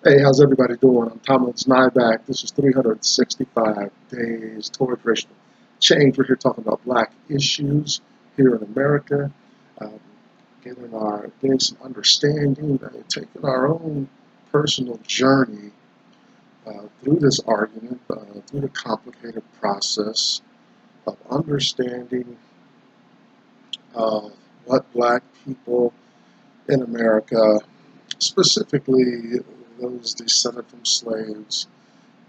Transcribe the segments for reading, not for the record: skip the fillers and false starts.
Hey, how's everybody doing? I'm Thomas Nyback. This is 365 Days Towards Racial Change. We're here talking about black issues here in America, um, getting some understanding, taking our own personal journey through this argument, through the complicated process of understanding what black people in America, specifically those descended from slaves,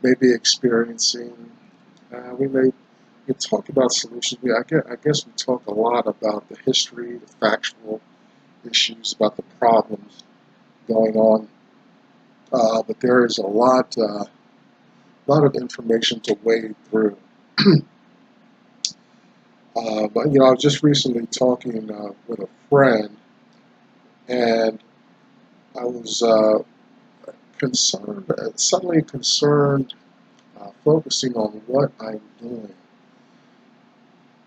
may be experiencing. We talk about solutions. I guess we talk a lot about the history, the factual issues, about the problems going on. But there is a lot of information to wade through. But I was just recently talking with a friend, and I was suddenly concerned, focusing on what I'm doing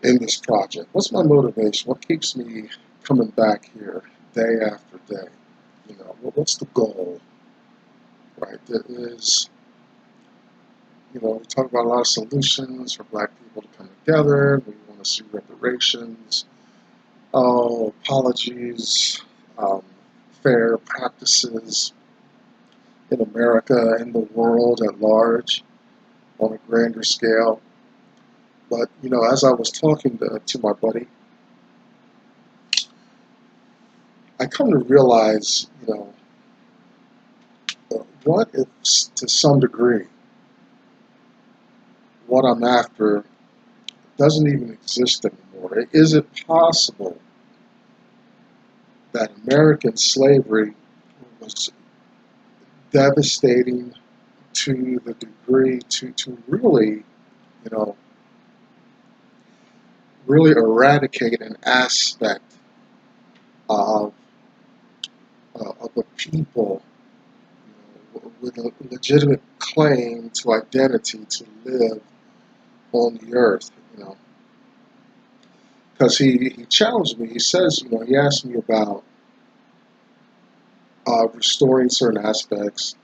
in this project. What's my motivation? What keeps me coming back here day after day? What's the goal? Right? There is, we talk about a lot of solutions for black people to come together. We want to see reparations, apologies, um, fair practices in America and the world at large on a grander scale. But, as I was talking to my buddy, I come to realize, what if, to some degree, what I'm after doesn't even exist anymore? Is it possible that American slavery was devastating to the degree to really, you know, really eradicate an aspect of a people, with a legitimate claim to identity to live on the earth, because he challenged me. He says, he asked me about restoring certain aspects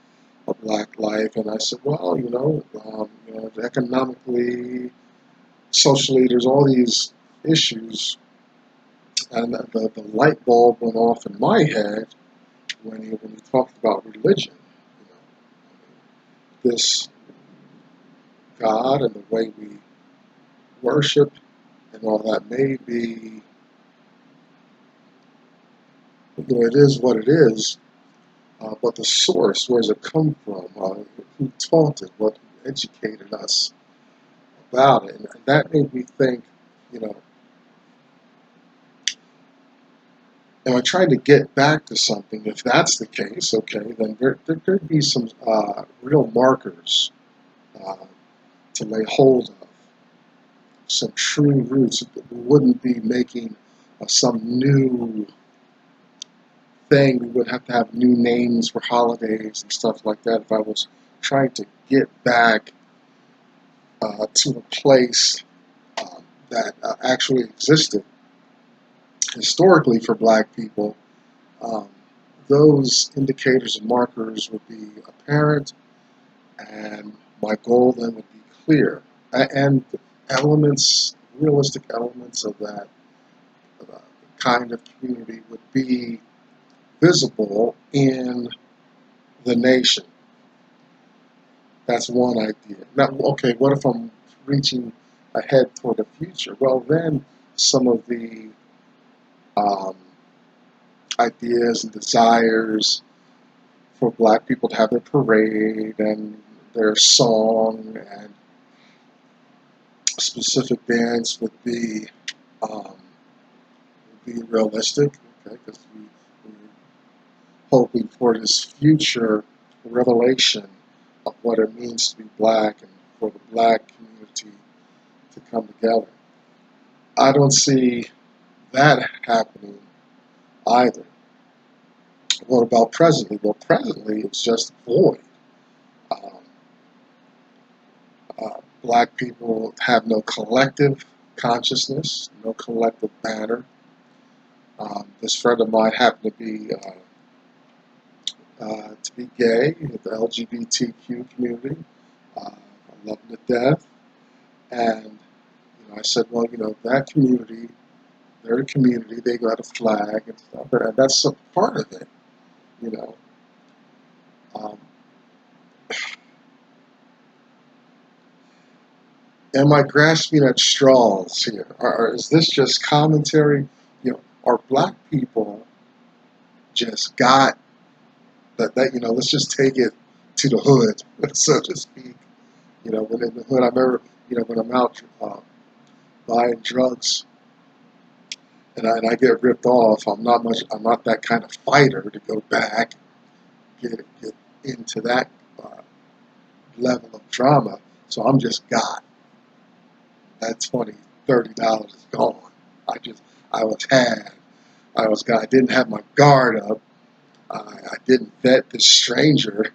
of black life, and I said, well, economically, socially, there's all these issues, and the light bulb went off in my head when he talked about religion. This God and the way we worship and all that may be, it is what it is, but the source, where does it come from? Who taught it? What educated us about it? And that made me think, you know, am I trying to get back to something? If that's the case, okay, then there could be some real markers uh, to lay hold of, some true roots. We wouldn't be making some new thing. We would have to have new names for holidays and stuff like that if I was trying to get back to a place that actually existed historically for black people. Um, those indicators and markers would be apparent, and my goal then would be clear. And elements, realistic elements of that kind of community would be visible in the nation. That's one idea. Now, okay, what if I'm reaching ahead toward the future? Well, then some of the um, ideas and desires for black people to have their parade and their song and specific dance would be realistic, okay, because we're hoping for this future revelation of what it means to be black and for the black community to come together. I don't see that happening either. What about presently? Well, presently it's just void. Um, Black people have no collective consciousness, no collective banner. This friend of mine happened to be to be gay, with the LGBTQ community. I love them to death. And I said, well, that community, they're a community, they got a flag and stuff, and that's a part of it, you know. Um, am I grasping at straws here? Or is this just commentary? Are black people just got that, let's just take it to the hood, so to speak. When in the hood, I remember, when I'm out buying drugs and I get ripped off, I'm not that kind of fighter to go back, get into that uh, level of drama. So I'm just got that $20, $30 is gone. I just, I was had, I was got, I didn't have my guard up. I didn't vet this stranger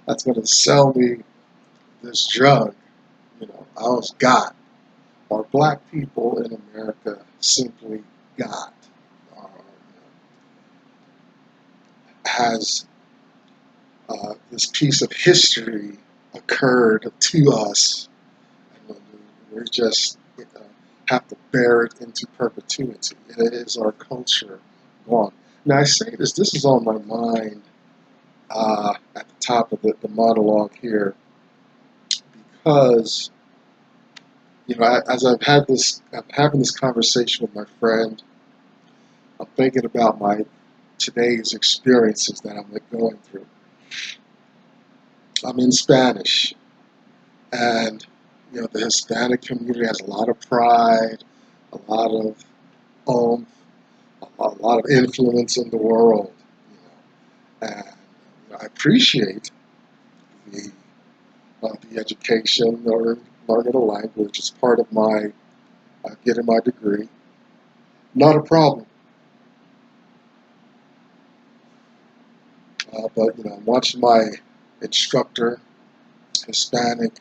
that's going to sell me this drug. I was got. Or black people in America simply got. Uh, has this piece of history occurred to us, and we just have to bear it into perpetuity. It is our culture gone. Now I say this is on my mind at the top of the monologue here, because as I'm having this conversation with my friend, I'm thinking about my today's experiences that I'm going through. I'm in Spanish, and the Hispanic community has a lot of pride, a lot of oomph, a lot of influence in the world, and I appreciate the the education or learning a language as part of my getting my degree. Not a problem, but I'm watching my instructor, Hispanic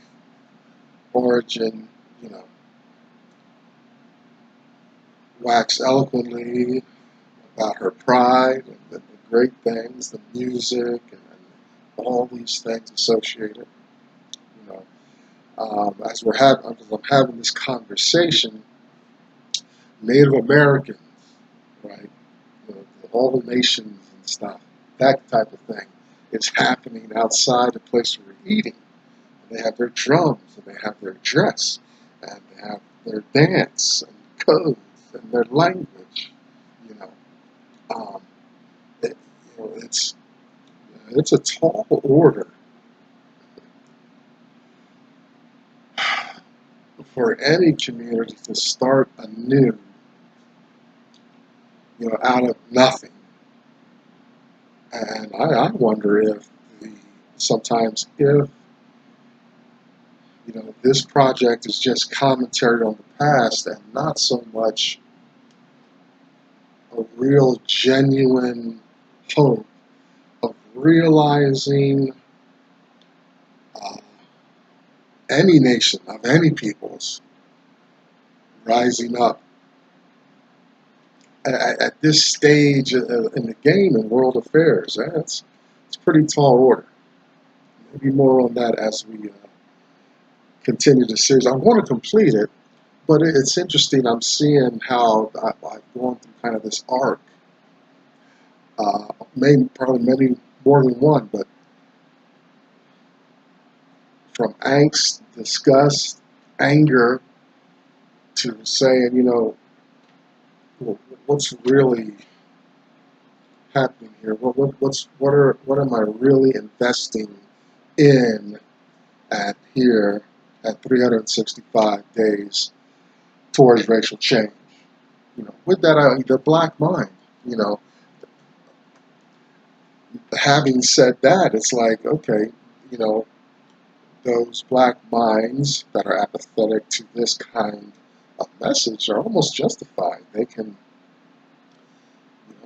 origin, you know, wax eloquently about her pride and the great things, the music, and all these things associated. You know, as I'm having this conversation, Native Americans, right, all the nations and stuff, that type of thing, is happening outside the place where we're eating. They have their drums, and they have their dress, and they have their dance and codes and their language. You know, um, it, it's a tall order for any community to start anew, out of nothing. And I wonder if sometimes if this project is just commentary on the past and not so much a real genuine hope of realizing uh, any nation of any peoples rising up at this stage in the game in world affairs. It's pretty tall order. Maybe more on that as we continue the series. I want to complete it, but it's interesting. I'm seeing how I've gone through kind of this arc. Probably many more than one, but from angst, disgust, anger, to saying, what's really happening here? What am I really investing in at 365 days towards racial change? With that, the black mind. You know, Having said that, it's like, okay, you know, those black minds that are apathetic to this kind of message are almost justified. They can,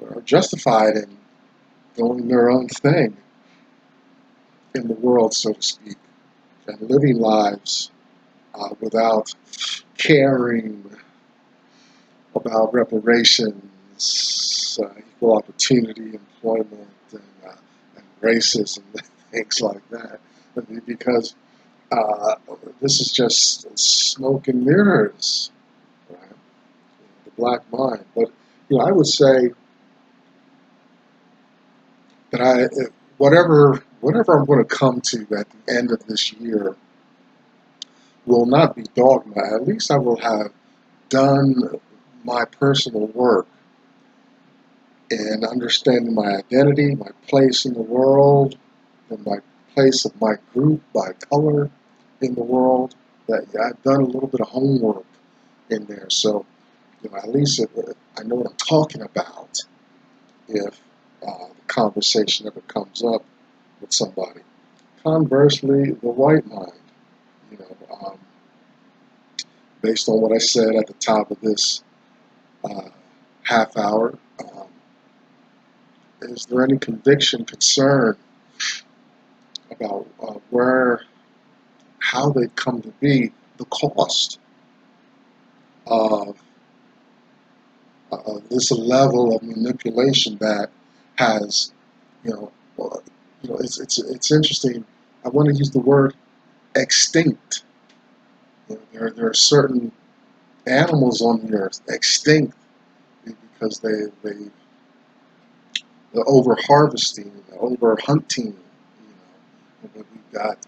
are justified in doing their own thing in the world, so to speak, and living lives without caring about reparations, equal opportunity, employment, and racism and things like that, because this is just smoke and mirrors, right? The black mind. But I would say that whatever I'm going to come to at the end of this year will not be dogma. At least I will have done my personal work in understanding my identity, my place in the world, and my place of my group by color in the world. That I've done a little bit of homework in there, so at least I know what I'm talking about if the conversation ever comes up with somebody. Conversely, the white mind, you know, um, based on what I said at the top of this uh, half hour, is there any conviction, concern about how they come to be, the cost of this level of manipulation that has, you know, it's interesting. I want to use the word extinct. There are certain animals on the earth extinct because they're over harvesting, over hunting. But we've got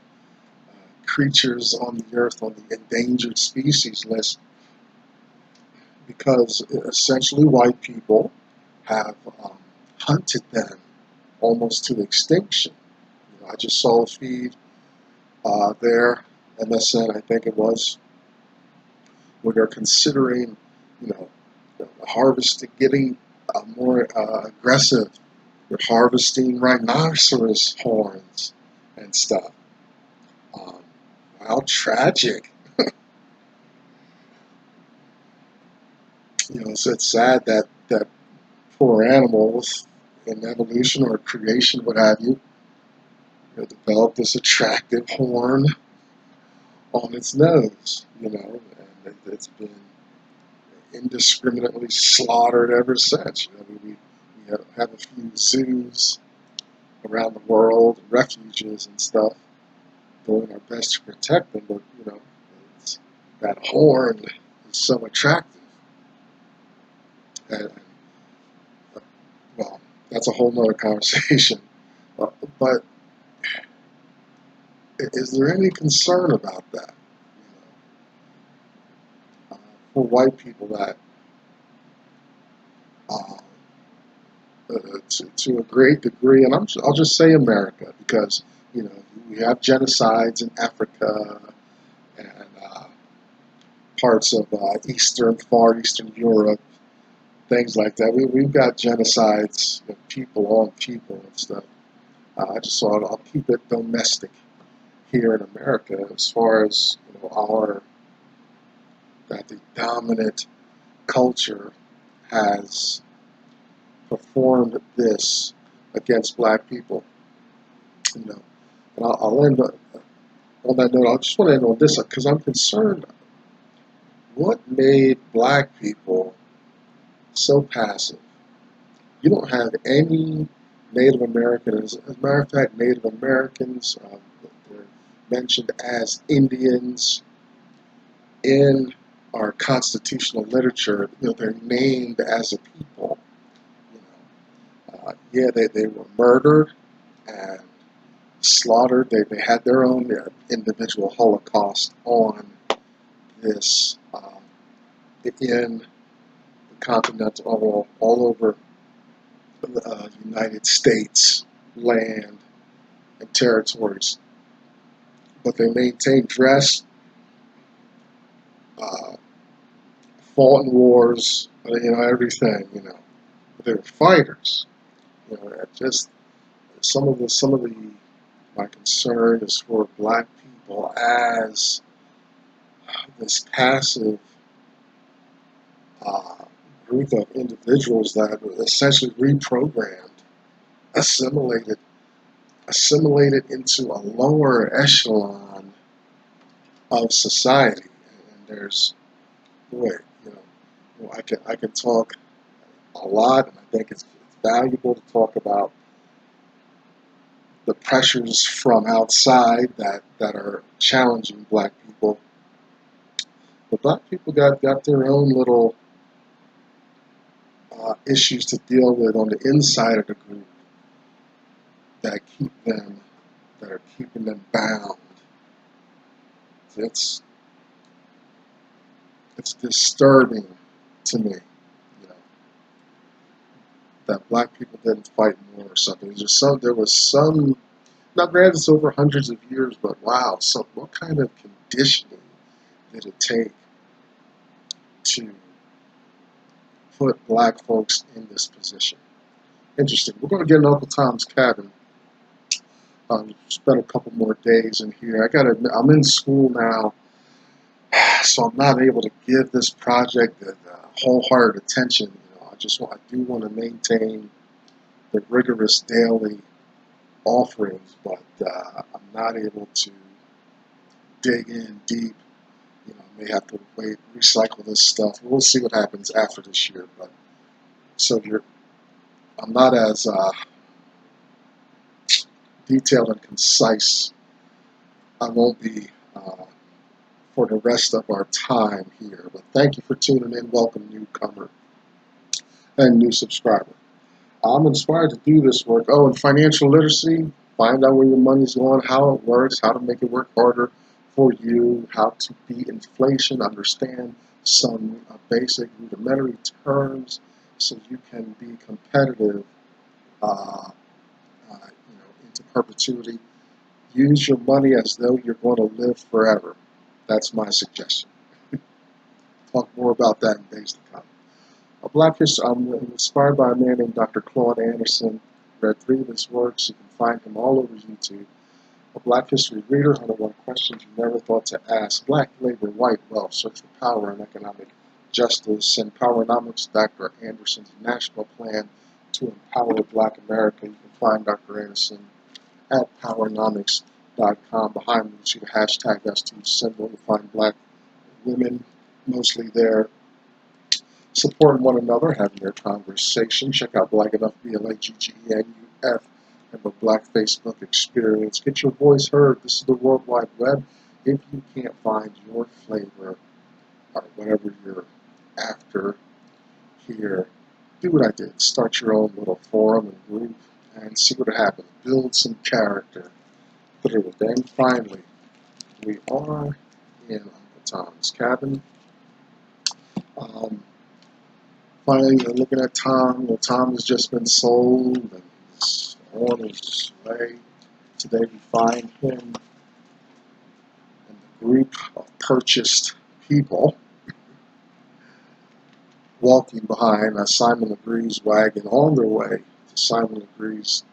creatures on the earth on the endangered species list because essentially white people have hunted them almost to extinction. I just saw a feed there, MSN, I think it was, where they're considering, you know, harvesting, getting more aggressive. They're harvesting rhinoceros horns and stuff. Um, how tragic. So it's sad that poor animals in evolution or creation, what have you, develop this attractive horn on its nose, and it's been indiscriminately slaughtered ever since. We have a few zoos around the world, refuges and stuff, doing our best to protect them, but it's, that horn is so attractive. And, well, that's a whole nother conversation. But is there any concern about that? For white people that, uh, to a great degree, and I'll just say America, because we have genocides in Africa and parts of far eastern Europe, things like that. We've got genocides of people on people and stuff. I just thought I'll keep it domestic here in America, as far as that the dominant culture has performed this against black people. And I'll end on that note. I just want to end on this because I'm concerned. What made black people so passive? You don't have any Native Americans. As a matter of fact, Native Americans, they're mentioned as Indians in our constitutional literature. They're named as a people. Yeah, they were murdered and slaughtered. They had their own individual Holocaust on this in the continent, all over the United States land and territories. But they maintained dress, uh, fought in wars, everything. But they were fighters. Just some of the my concern is for black people as this passive uh, group of individuals that were essentially reprogrammed, assimilated, into a lower echelon of society. And there's, boy, I can talk a lot, and I think it's valuable to talk about the pressures from outside that are challenging black people. But black people got their own little issues to deal with on the inside of the group that are keeping them bound. It's disturbing to me, you know, that black people didn't fight more or something. There was some. Now, granted, it's over hundreds of years, but wow, so what kind of conditioning did it take to put black folks in this position? Interesting. We're going to get in Uncle Tom's Cabin. Spent a couple more days in here. I'm in school now, so I'm not able to give this project the wholehearted attention. I do want to maintain the rigorous daily offerings, but I'm not able to dig in deep. I may have to recycle this stuff. We'll see what happens after this year. But so I'm not as detailed and concise. I won't be for the rest of our time here. But thank you for tuning in. Welcome, newcomer and new subscriber. I'm inspired to do this work. Oh, and financial literacy. Find out where your money's going, how it works, how to make it work harder for you, how to beat inflation, understand some basic rudimentary terms so you can be competitive into perpetuity. Use your money as though you're going to live forever. That's my suggestion. Talk more about that in days to come. Black History, I'm inspired by a man named Dr. Claude Anderson. Read 3 of his works. You can find him all over YouTube. A Black History reader, 101 questions you never thought to ask. Black labor, white wealth, search for power and economic justice. And Powernomics, Dr. Anderson's national plan to empower Black America. You can find Dr. Anderson at powernomics.com. Behind me, you see the hashtag S2 symbol. You'll find black women mostly there, supporting one another, having their conversation. Check out Black Enough, BLAGGENUF, and the Black Facebook Experience. Get your voice heard. This is the World Wide Web. If you can't find your flavor or whatever you're after here, do what I did. Start your own little forum and group and see what happens. Build some character through it. Then finally, we are in Uncle Tom's Cabin. Finally, looking at Tom. Well, Tom has just been sold and he's on his way. Today we find him and the group of purchased people walking behind Simon Legree's wagon on their way to Simon Legree's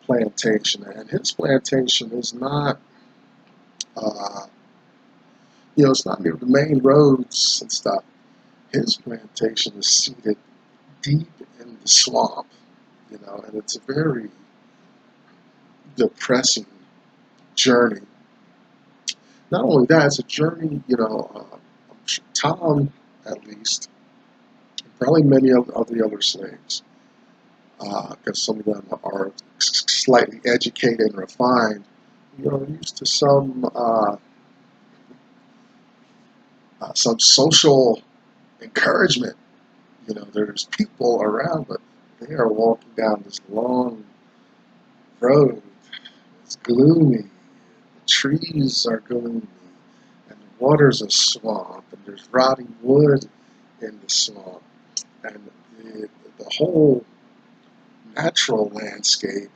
plantation. And his plantation is not, it's not near the main roads and stuff. His plantation is seated deep in the swamp, and it's a very depressing journey. Not only that, it's a journey, I'm sure Tom, at least, and probably many of the other slaves, because some of them are slightly educated and refined, used to some social encouragement. There's people around, but they are walking down this long road. It's gloomy. The trees are gloomy, and the water's a swamp, and there's rotting wood in the swamp, and the whole natural landscape.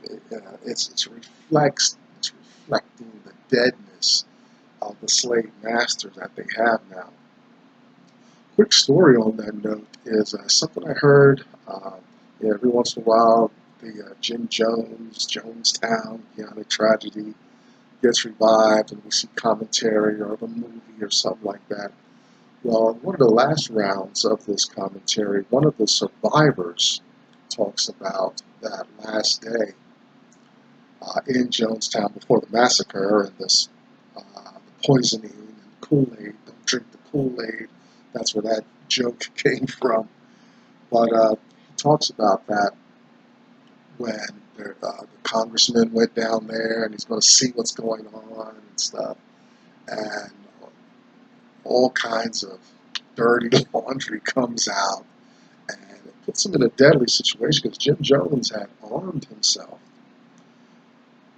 It's reflecting the deadness of the slave masters that they have now. Quick story on that note is something I heard every once in a while. The Jim Jones, Jonestown, the tragedy gets revived, and we see commentary or a movie or something like that. Well, in one of the last rounds of this commentary, one of the survivors talks about that last day in Jonestown before the massacre and this poisoning and Kool-Aid. Don't drink the Kool-Aid. That's where that joke came from. But he talks about that when The congressman went down there and he's going to see what's going on and stuff. And all kinds of dirty laundry comes out. And it puts him in a deadly situation because Jim Jones had armed himself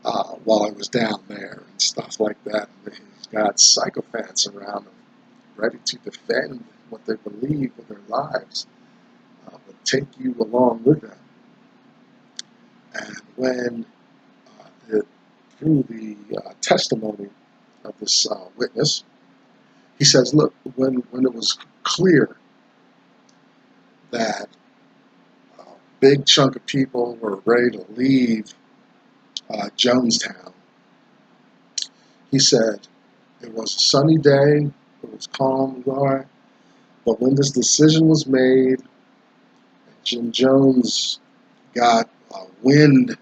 while I was down there and stuff like that. And he's got psychopaths around him ready to defend what they believe with their lives, but take you along with them. And when through the testimony of this witness, he says, look, when it was clear that a big chunk of people were ready to leave Jonestown, he said, it was a sunny day, it was calm, dry, but when this decision was made, Jim Jones got wind,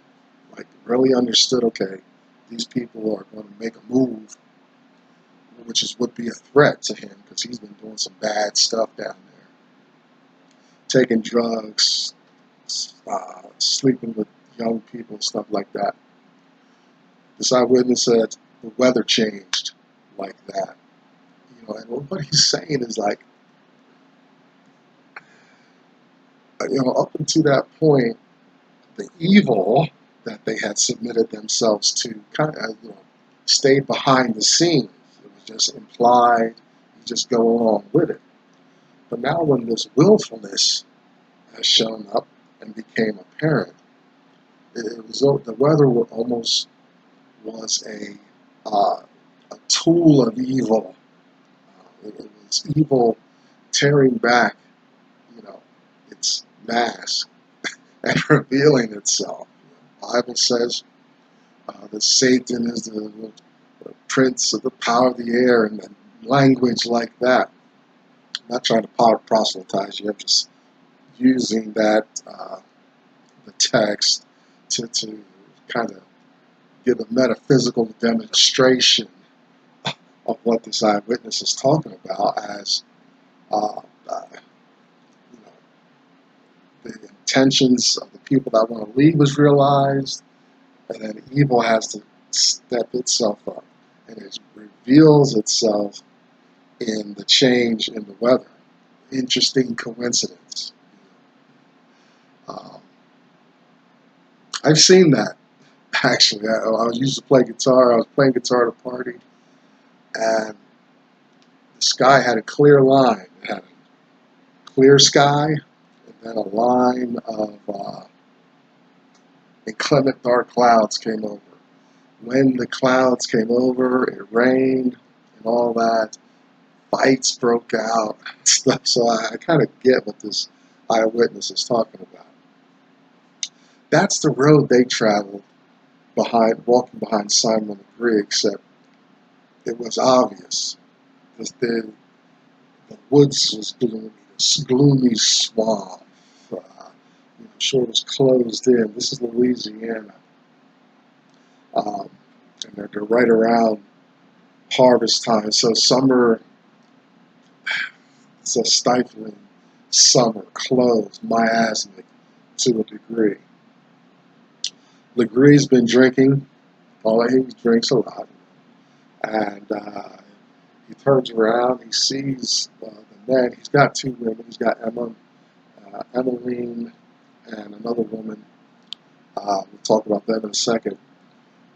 like really understood, okay, these people are going to make a move, which would be a threat to him because he's been doing some bad stuff down there, taking drugs, sleeping with young people, stuff like that. This eyewitness said the weather changed like that. And what he's saying is like, up until that point, the evil that they had submitted themselves to kind of, stayed behind the scenes. It was just implied. You just go along with it. But now when this willfulness has shown up and became apparent, it was the weather almost was a tool of evil. It was evil tearing back, its mask and revealing itself. The Bible says that Satan is the prince of the power of the air, and language like that. I'm not trying to proselytize you. I'm just using that the text to kind of give a metaphysical demonstration of what this eyewitness is talking about as the intentions of the people that want to leave was realized, and then evil has to step itself up, and it reveals itself in the change in the weather. Interesting coincidence. I've seen that, actually. I used to play guitar. I was playing guitar at a party, and the sky had a clear line. It had a clear sky, and then a line of inclement dark clouds came over. When the clouds came over, it rained and all that. Fights broke out and stuff. So I kind of get what this eyewitness is talking about. That's the road they traveled walking behind Simon Legree, except it was obvious. The woods was gloomy, this gloomy swamp. Sure was closed in. This is Louisiana. And they're right around harvest time. So summer, it's a stifling summer, closed, miasmic to a degree. Legree's been drinking. He drinks a lot. And he turns around, he sees the men. He's got two women. He's got Emmeline, and another woman. We'll talk about them in a second.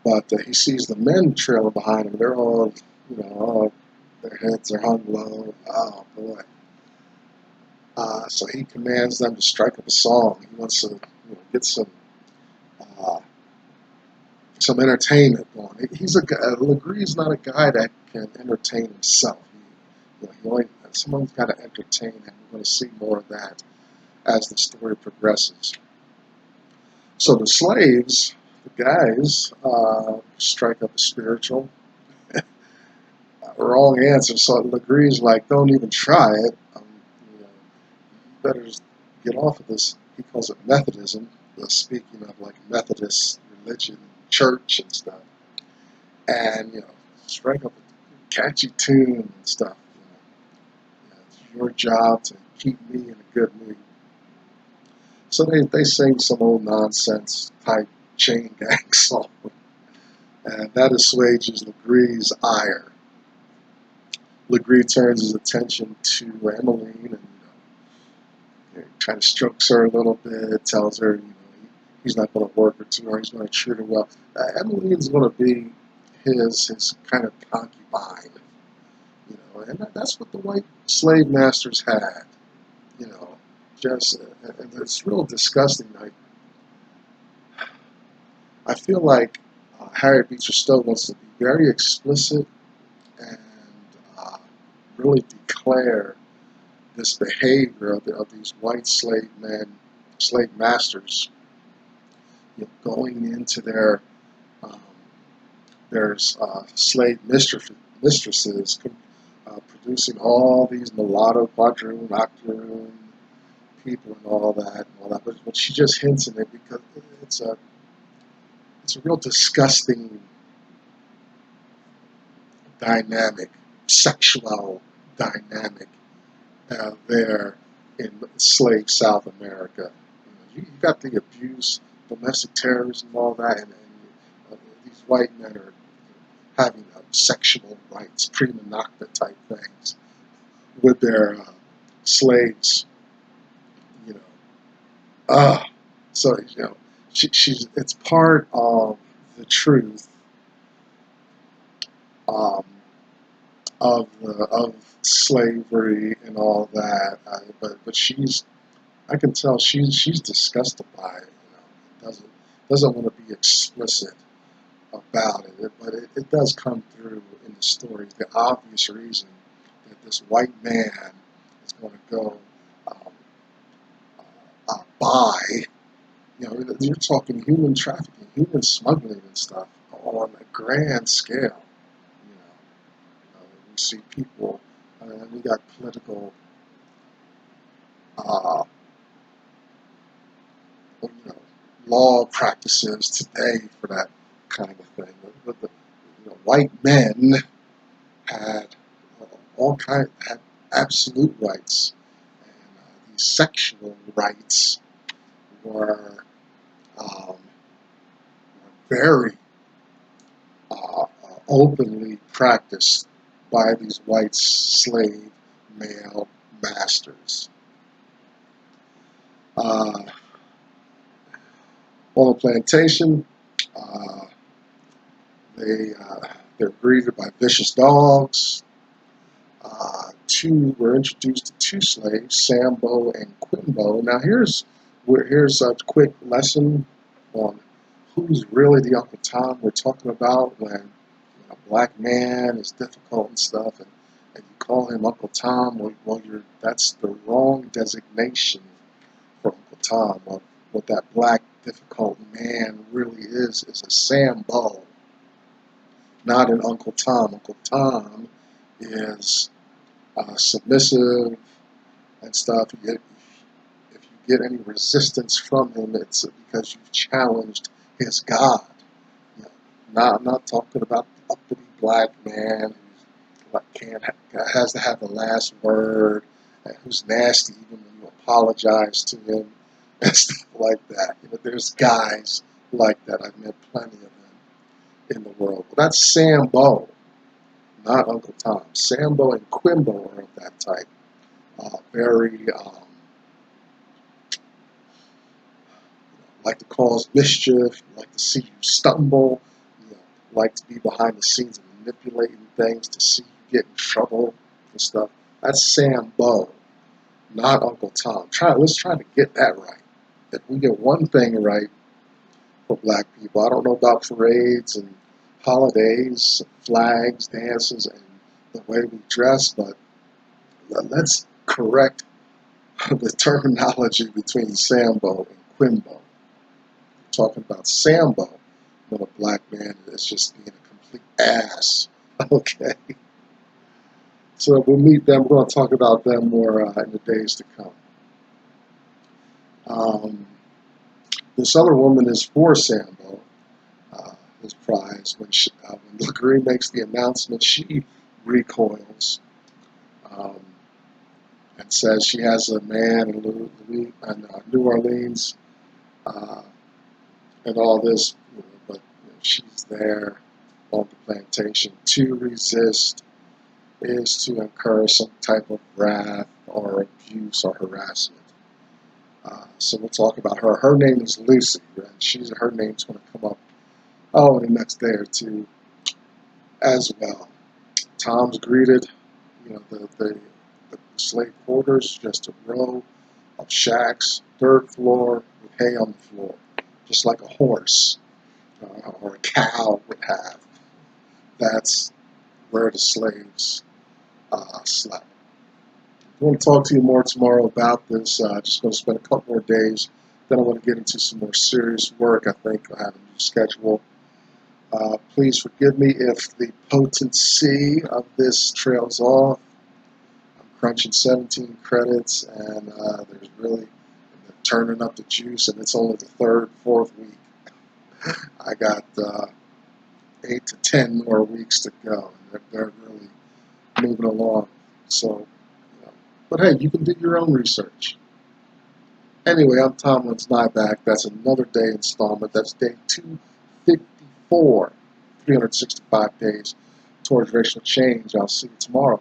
But he sees the men trailing behind him. They're all, their heads are hung low. Oh, boy. So he commands them to strike up a song. He wants to get some entertainment going. Legree's not a guy that can entertain himself. Someone's got to entertain him. We're going to see more of that as the story progresses. So the slaves, the guys, strike up a spiritual. Wrong answer. So Legree's like, don't even try it. You better just get off of this. He calls it Methodism, speaking of like Methodist religion, church and stuff. And, strike up a catchy tune and stuff. It's your job to keep me in a good mood. So they sing some old nonsense type chain gang song. And that assuages Legree's ire. Legree turns his attention to Emmeline and kind of strokes her a little bit, tells her he's not going to work her too hard, he's going to treat her well. Emmeline's going to be his kind of concubine, and that's what the white slave masters had, you know, just and it's real disgusting. I feel like Harriet Beecher Stowe wants to be very explicit and uh, really declare this behavior of these white slave masters, going into um, their slave mistresses, producing all these mulatto, quadroon, octoroon people and all that. But she just hints at it because it's a real disgusting dynamic, sexual dynamic there in slave South America. You got the abuse, domestic terrorism, and all that, and these white men are having sexual rights, prima nocta type things with their slaves, you know. So she's it's part of the truth um, of slavery and all that, but I can tell she's disgusted by it. Doesn't want to be explicit about it, but it does come through in the story. The obvious reason that this white man is going to go um, buy, you're talking human trafficking, human smuggling and stuff on a grand scale. We see people, we got political uh, law practices today for that kind of thing. But the white men had had absolute rights, and these sexual rights were um, very openly practiced by these white slave male masters. Uh, on a plantation, uh, they're greeted by vicious dogs. We're introduced to two slaves, Sambo and Quimbo. Now here's a quick lesson on who's really the Uncle Tom we're talking about when a black man is difficult and stuff, and you call him Uncle Tom. That's the wrong designation for Uncle Tom. What that black difficult man really is a Sambo, not an Uncle Tom. Uncle Tom is submissive and stuff. If you get any resistance from him, it's because you've challenged his God. You I'm not talking about the uppity black man who has to have the last word, and who's nasty even when you apologize to him and stuff like that. There's guys like that. I've met plenty of them in the world. Well, that's Sambo, not Uncle Tom. Sambo and Quimbo are of that type. Very like to cause mischief, like to see you stumble, like to be behind the scenes and manipulating things to see you get in trouble and stuff. That's Sambo, not Uncle Tom. Let's try to get that right. If we get one thing right for black people, I don't know about parades and holidays, flags, dances, and the way we dress, but let's correct the terminology between Sambo and Quimbo. Talking about Sambo when a black man is just being a complete ass. Okay. So we'll meet them. We're going to talk about them more in the days to come. This other woman is for Sambo, his prize. When Legree makes the announcement, she recoils um, and says she has a man in New Orleans. and all this, but she's there on the plantation. To resist is to incur some type of wrath or abuse or harassment. So we'll talk about her. Her name is Lucy, and her name's going to come up in the next day or two as well. Tom's greeted, the slave quarters, just a row of shacks, dirt floor with hay on the floor, just like a horse or a cow would have. That's where the slaves slept. I want to talk to you more tomorrow about this. Just going to spend a couple more days. Then I want to get into some more serious work. I think I have a new schedule. Please forgive me if the potency of this trails off. I'm crunching 17 credits, and there's really turning up the juice, and it's only the third, fourth week. I got 8 to 10 more weeks to go. They're really moving along. So, but hey, you can do your own research. Anyway, I'm Tom Nyback. That's another day installment. That's day 254, 365 days towards racial change. I'll see you tomorrow.